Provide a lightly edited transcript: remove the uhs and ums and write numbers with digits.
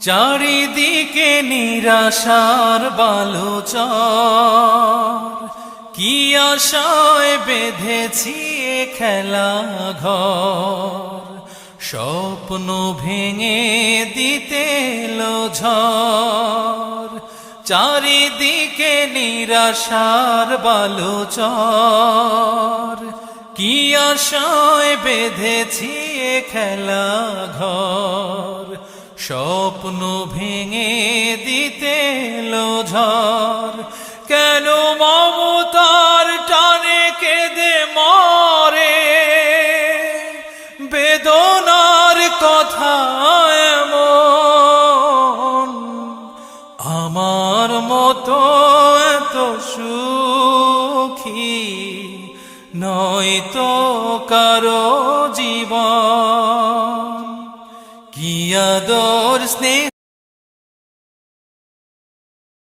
চারিদিকে নিরাশার বালুচর, কি আশায় বেঁধেছি এ খেলা ঘর। স্বপ্ন ভেঙে দিতে এলো ঝড়, চারিদিকে নিরাশার বালুচর, কি আশায় বেঁধেছি এ খেলা ঘর। স্বপ্ন ভেঙে দিতে এলো ঝড়, কেন মমতার টানে কেঁদে মরে, বেদনার কথা এমন। আমার মতো এত সুখী নয়তো কারো জীবন। কি আদর স্নেহ